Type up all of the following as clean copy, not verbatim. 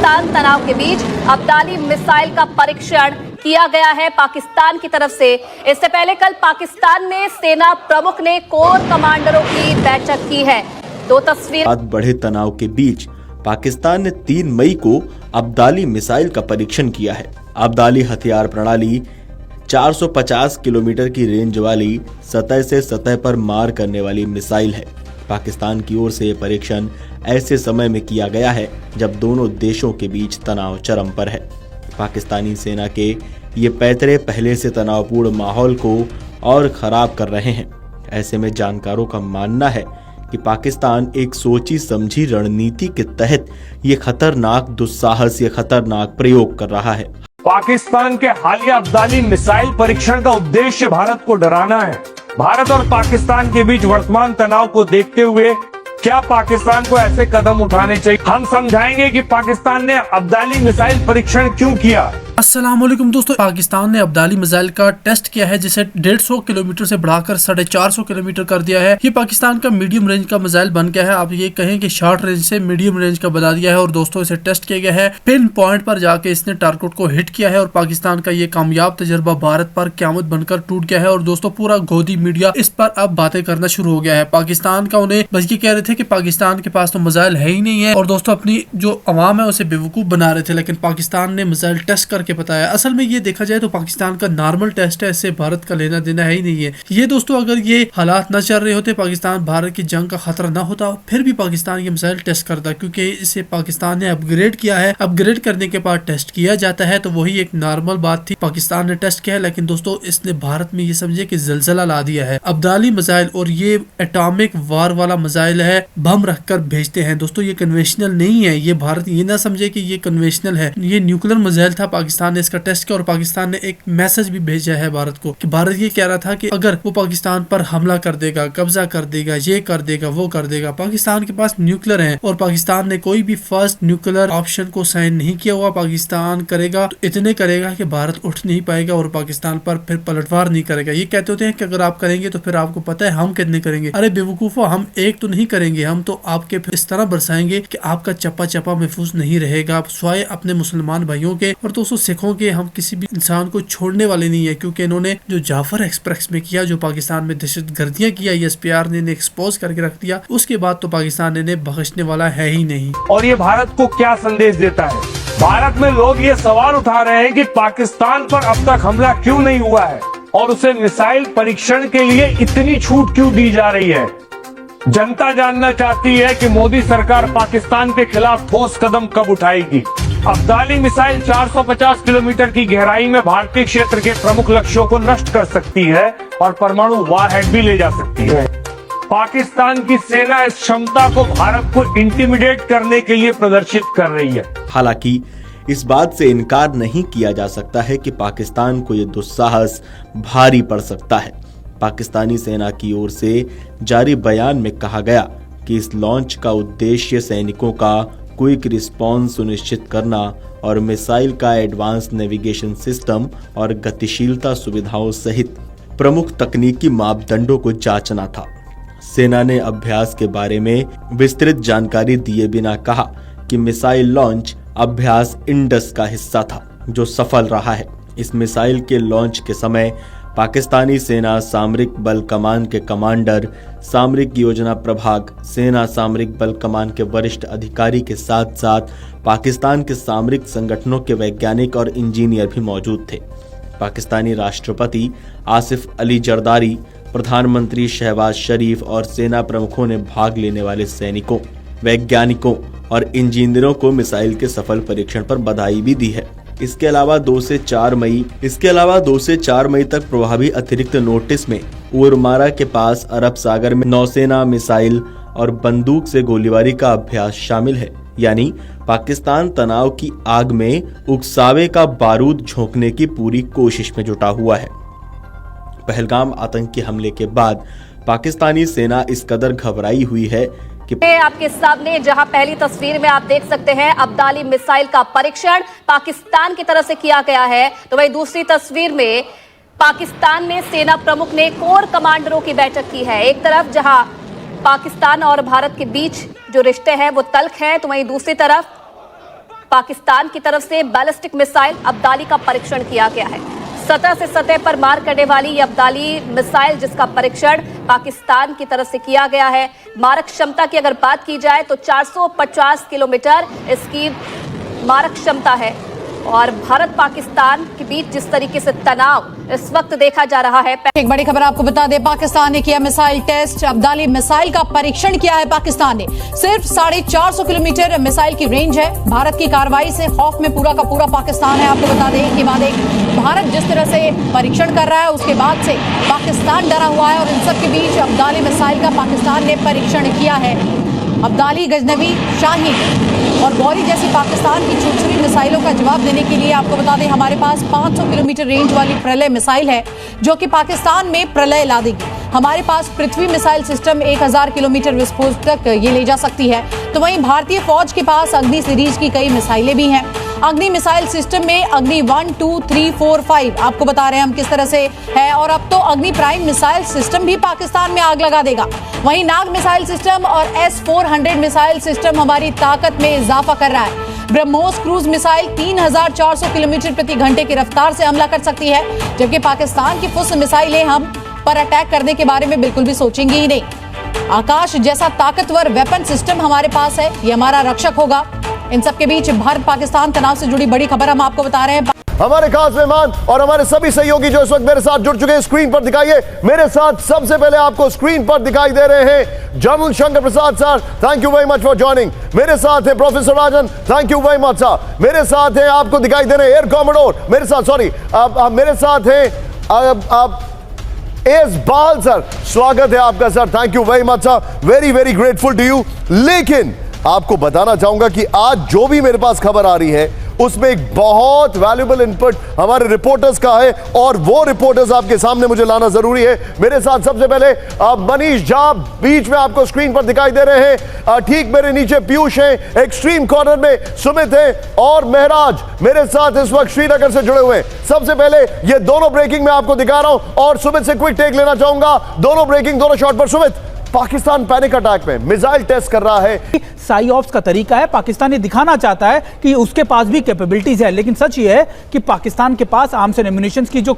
पाकिस्तान तनाव के बीच अब्दाली मिसाइल का परीक्षण किया गया है पाकिस्तान की तरफ से। इससे पहले कल पाकिस्तान ने सेना प्रमुख ने कोर कमांडरों की बैठक की है। दो तस्वीर। बढ़े तनाव के बीच पाकिस्तान ने 3 मई को अब्दाली मिसाइल का परीक्षण किया है। अब्दाली हथियार प्रणाली 450 किलोमीटर की रेंज वाली सतह से सतह पर मार करने वाली मिसाइल है। पाकिस्तान की ओर से यह परीक्षण ऐसे समय में किया गया है जब दोनों देशों के बीच तनाव चरम पर है। पाकिस्तानी सेना के ये पैतरे पहले से तनावपूर्ण माहौल को और खराब कर रहे हैं। ऐसे में जानकारों का मानना है कि पाकिस्तान एक सोची समझी रणनीति के तहत ये खतरनाक दुस्साहस, ये खतरनाक प्रयोग कर रहा है। पाकिस्तान के हालिया अब्दाली मिसाइल परीक्षण का उद्देश्य भारत को डराना है। भारत और पाकिस्तान के बीच वर्तमान तनाव को देखते हुए क्या पाकिस्तान को ऐसे कदम उठाने चाहिए। हम समझाएंगे कि पाकिस्तान ने अब्दाली मिसाइल परीक्षण क्यों किया। अस्सलाम वालेकुम दोस्तों, पाकिस्तान ने अब्दाली मिसाइल का टेस्ट किया है जिसे 150 किलोमीटर से बढ़ाकर 450 किलोमीटर कर दिया है। ये पाकिस्तान का मीडियम रेंज का मिसाइल बन गया है। आप ये कहें कि शॉर्ट रेंज से मीडियम रेंज का बना दिया है। और दोस्तों इसे टेस्ट किया गया है, पिन पॉइंट पर जाके इसने टारगेट को हिट किया है और पाकिस्तान का ये कामयाब तजर्बा भारत पर क़यामत बनकर टूट गया है। और दोस्तों पूरा गोदी मीडिया इस पर अब बातें करना शुरू हो गया है। पाकिस्तान का उन्हें बस ये कह रहे थे कि पाकिस्तान के पास तो मिसाइल है ही नहीं है और दोस्तों अपनी जो अवाम है उसे बेवकूफ बना रहे थे, लेकिन पाकिस्तान ने मिसाइल टेस्ट करके बताया। असल में ये देखा जाए तो पाकिस्तान का नॉर्मल टेस्ट है, इससे भारत का लेना देना है ही नहीं है। ये दोस्तों अगर ये हालात न चल रहे होते, पाकिस्तान भारत की जंग का खतरा ना होता, फिर भी पाकिस्तान ये मिसाइल टेस्ट करता, क्योंकि इसे पाकिस्तान ने अपग्रेड किया है। अपग्रेड करने के बाद टेस्ट किया जाता है तो वही एक नॉर्मल बात थी। पाकिस्तान ने टेस्ट किया है, लेकिन दोस्तों इसने भारत में ये समझे कि जलजला ला दिया है। अब्दाली मिसाइल और ये एटॉमिक वार वाला मिसाइल है, बम रखकर भेजते हैं दोस्तों, ये कन्वेंशनल नहीं है। ये भारत ये ना समझे कि ये कन्वेंशनल है, ये न्यूक्लियर मिसाइल था। पाकिस्तान ने इसका टेस्ट किया और पाकिस्तान ने एक मैसेज भी भेजा है भारत को कि भारत ये कह रहा था कि अगर वो पाकिस्तान पर हमला कर देगा, कब्जा कर देगा, ये कर देगा, वो कर देगा। पाकिस्तान के पास न्यूक्लियर है और पाकिस्तान ने कोई भी फर्स्ट न्यूक्लियर ऑप्शन को साइन नहीं किया हुआ। पाकिस्तान करेगा तो इतने करेगा कि भारत उठ नहीं पाएगा और पाकिस्तान पर फिर पलटवार नहीं करेगा। ये कहते होते हैं कि अगर आप करेंगे तो फिर आपको पता है हम कितने करेंगे। अरे बेवकूफो, हम एक तो नहीं करेंगे, हम तो आपके इस तरह बरसाएंगे कि आपका चप्पा चप्पा महफूज नहीं रहेगा, स्वाय अपने मुसलमान भाइयों के और दोस्तों सिखों के। हम किसी भी इंसान को छोड़ने वाले नहीं है, क्योंकि इन्होंने जो जाफर एक्सप्रेस में किया, जो पाकिस्तान में दहशतगर्दियां किया, एसपीआर ने एक्सपोज करके रख दिया, उसके बाद तो पाकिस्तान इन्हें बख्शने वाला है ही नहीं। और ये भारत को क्या संदेश देता है? भारत में लोग ये सवाल उठा रहे हैं कि पाकिस्तान पर अब तक हमला क्यों नहीं हुआ है और उसे मिसाइल परीक्षण के लिए इतनी छूट क्यों दी जा रही है। जनता जानना चाहती है कि मोदी सरकार पाकिस्तान के खिलाफ ठोस कदम कब उठाएगी। अब्दाली मिसाइल 450 किलोमीटर की गहराई में भारतीय क्षेत्र के प्रमुख लक्ष्यों को नष्ट कर सकती है और परमाणु वारहेड भी ले जा सकती है। पाकिस्तान की सेना इस क्षमता को भारत को इंटिमिडेट करने के लिए प्रदर्शित कर रही है। हालांकि इस बात से इनकार नहीं किया जा सकता है कि पाकिस्तान को यह दुस्साहस भारी पड़ सकता है। पाकिस्तानी सेना की ओर से जारी बयान में कहा गया कि इस लॉन्च का उद्देश्य सैनिकों का क्विक रिस्पॉन्स सुनिश्चित करना और मिसाइल का एडवांस नेविगेशन सिस्टम और गतिशीलता सुविधाओं सहित प्रमुख तकनीकी मापदंडों को जांचना था। सेना ने अभ्यास के बारे में विस्तृत जानकारी दिए बिना कहा कि मिसाइल लॉन्च अभ्यास इंडस का हिस्सा था, जो सफल रहा है। इस मिसाइल के लॉन्च के समय पाकिस्तानी सेना सामरिक बल कमान के कमांडर, सामरिक योजना प्रभाग, सेना सामरिक बल कमान के वरिष्ठ अधिकारी के साथ साथ पाकिस्तान के सामरिक संगठनों के वैज्ञानिक और इंजीनियर भी मौजूद थे। पाकिस्तानी राष्ट्रपति आसिफ अली जरदारी, प्रधानमंत्री शहबाज शरीफ और सेना प्रमुखों ने भाग लेने वाले सैनिकों, वैज्ञानिकों और इंजीनियरों को मिसाइल के सफल परीक्षण पर बधाई भी दी है। इसके अलावा 2 से 4 मई तक प्रभावी अतिरिक्त नोटिस में उरमारा के पास अरब सागर में नौसेना मिसाइल और बंदूक से गोलीबारी का अभ्यास शामिल है। यानी पाकिस्तान तनाव की आग में उकसावे का बारूद झोंकने की पूरी कोशिश में जुटा हुआ है। पहलगाम आतंकी हमले के बाद पाकिस्तानी सेना इस कदर घबराई हुई है कि आपके सामने जहां पहली तस्वीर में आप देख सकते हैं अब्दाली मिसाइल का परीक्षण पाकिस्तान की तरफ से किया गया है, तो वही दूसरी तस्वीर में पाकिस्तान में सेना प्रमुख ने कोर कमांडरों की बैठक की है। एक तरफ जहां पाकिस्तान और भारत के बीच जो रिश्ते हैं वो तल्ख हैं, तो वहीं दूसरी तरफ पाकिस्तान की तरफ से बैलिस्टिक मिसाइल अब्दाली का परीक्षण किया गया है। सतह से सतह पर मार करने वाली ये अब्दाली मिसाइल, जिसका परीक्षण पाकिस्तान की तरफ से किया गया है। मारक क्षमता की अगर बात की जाए तो 450 किलोमीटर इसकी मारक क्षमता है। और भारत पाकिस्तान के बीच जिस तरीके से तनाव इस वक्त देखा जा रहा है। एक बड़ी खबर आपको बता दें, पाकिस्तान ने किया मिसाइल टेस्ट। अब्दाली मिसाइल का परीक्षण किया है पाकिस्तान ने। सिर्फ 450 किलोमीटर मिसाइल की रेंज है। भारत की कार्रवाई से खौफ में पूरा का पूरा पाकिस्तान है। आपको बता दें कि बाद एक भारत जिस तरह से परीक्षण कर रहा है, उसके बाद से पाकिस्तान डरा हुआ है। और इन सब के बीच अब्दाली मिसाइल का पाकिस्तान ने परीक्षण किया है। अब्दाली, गजनवी, शाहीन और गौरी जैसी पाकिस्तान की छुरछुरी मिसाइलों का जवाब देने के लिए आपको बता दें हमारे पास 500 किलोमीटर रेंज वाली प्रलय मिसाइल है, जो कि पाकिस्तान में प्रलय ला देगी। हमारे पास पृथ्वी मिसाइल सिस्टम 1000 किलोमीटर विस्फोटक ये ले जा सकती है। तो वहीं भारतीय फौज के पास अग्नि सीरीज की कई मिसाइलें भी हैं। अग्नि मिसाइल सिस्टम में अग्नि 1, 2, 3, 4, 5 आपको बता रहे हैं हम किस तरह से है। और अब तो अग्नि प्राइम मिसाइल सिस्टम भी पाकिस्तान में आग लगा देगा। वहीं नाग मिसाइल सिस्टम और S-400 मिसाइल सिस्टम हमारी ताकत में इजाफा कर रहा है। ब्रह्मोस क्रूज मिसाइल 3400 किलोमीटर प्रति घंटे की रफ्तार से हमला कर सकती है, जबकि पाकिस्तान की फुस मिसाइलें हम पर अटैक करने के बारे में बिल्कुल भी सोचेंगे ही नहीं। आकाश जैसा ताकतवर वेपन सिस्टम हमारे पास है, ये हमारा रक्षक होगा। इन सब के बीच भारत पाकिस्तान तनाव से जुड़ी बड़ी खबर हम आपको बता रहे हैं। हमारे खास मेहमान और हमारे सभी सहयोगी जो इस वक्त मेरे साथ जुड़ चुके हैं, स्क्रीन पर दिखाइए। मेरे साथ सबसे पहले आपको स्क्रीन पर दिखाई दे रहे हैं general Shankar Prasad sir, thank you very much for joining. मेरे साथ है professor Rajan, thank you very much sir. मेरे साथ है, आपको दिखाई दे रहे हैं एयर कॉमोडोर, मेरे साथ सॉरी मेरे साथ है एस बाल सर, स्वागत है आपका sir, thank you very much sir, very very grateful to you. लेकिन आपको बताना चाहूंगा कि आज जो भी मेरे पास खबर आ रही है उसमें एक बहुत वैल्यूएबल इनपुट हमारे रिपोर्टर्स का है, और वो रिपोर्टर्स आपके सामने मुझे लाना जरूरी है। मेरे साथ सबसे पहले मनीष झा बीच में आपको स्क्रीन पर दिखाई दे रहे हैं, ठीक मेरे नीचे पीयूष है, एक्सट्रीम कॉर्नर में सुमित है, और महराज मेरे साथ इस वक्त श्रीनगर से जुड़े हुए हैं। सबसे पहले ये दोनों ब्रेकिंग में आपको दिखा रहा हूं, और सुमित से क्विक टेक लेना चाहूंगा। दोनों ब्रेकिंग, दोनों शॉट पर। सुमित, पाकिस्तान पैनिक अटैक में मिसाइल टेस्ट कर रहा है। साई ऑप्स का तरीका है, पाकिस्तान ये दिखाना चाहता है कि उसके पास भी कैपेबिलिटीज है, लेकिन सच ये है कि पाकिस्तान के पास आर्म्स एंड एम्युनिशंस की जो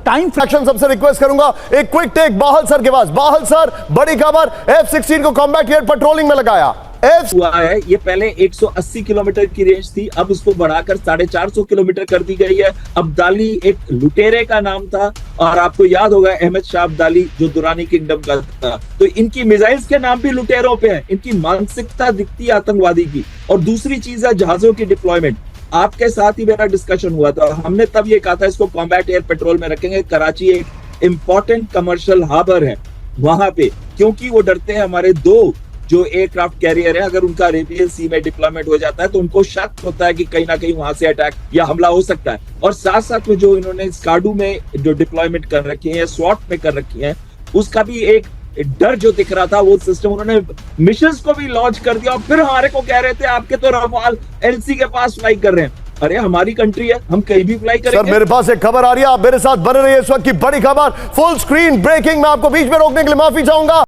टाइम फ्रैक्शन सबसे रिक्वेस्ट करूंगा एक क्विक टेक बाहल सर के पास। बाहल सर, बड़ी खबर, F-16 को कॉम्बैट एयर पेट्रोलिंग में लगाया हुआ है। ये पहले 180 किलोमीटर की रेंज थी, अब उसको बढ़ाकर 450 किलोमीटर कर दी गई है। अब्दाली एक लुटेरे का नाम था, और आपको याद होगा अहमद शाह अब्दाली जो दुरानी किंगडम का था, तो इनकी मिसाइल्स के नाम भी लुटेरों पे हैं। इनकी मानसिकता दिखती है आतंकवादी की। और दूसरी चीज है जहाजों की डिप्लॉयमेंट। आपके साथ ही मेरा डिस्कशन हुआ था, हमने तब ये कहा था इसको कॉम्बैट एयर पेट्रोल में रखेंगे। कराची एक इंपॉर्टेंट कमर्शियल हार्बर है वहां पे, क्योंकि वो डरते हैं हमारे दो जो एयरक्राफ्ट कैरियर है, अगर उनका अरेबियन सी में डिप्लॉयमेंट हो जाता है तो उनको शक होता है कि कहीं ना कहीं वहां से अटैक या हमला हो सकता है। और साथ साथ में जो इन्होंने स्काडू में जो डिप्लॉयमेंट कर रखी है, स्वॉट में कर रखी है, उसका भी एक डर जो दिख रहा था, वो सिस्टम उन्होंने मिशंस को भी लॉन्च कर दिया। और फिर हमारे को कह रहे थे आपके तो रफाल एलसी के पास फ्लाई कर रहे हैं। अरे हमारी कंट्री है, हम कहीं भी फ्लाई करेंगे। सर मेरे पास एक खबर आ रही है, आप मेरे साथ बने रहिए। इस वक्त की बड़ी खबर, फुल स्क्रीन ब्रेकिंग में, आपको बीच में रोकने के लिए माफी चाहूंगा।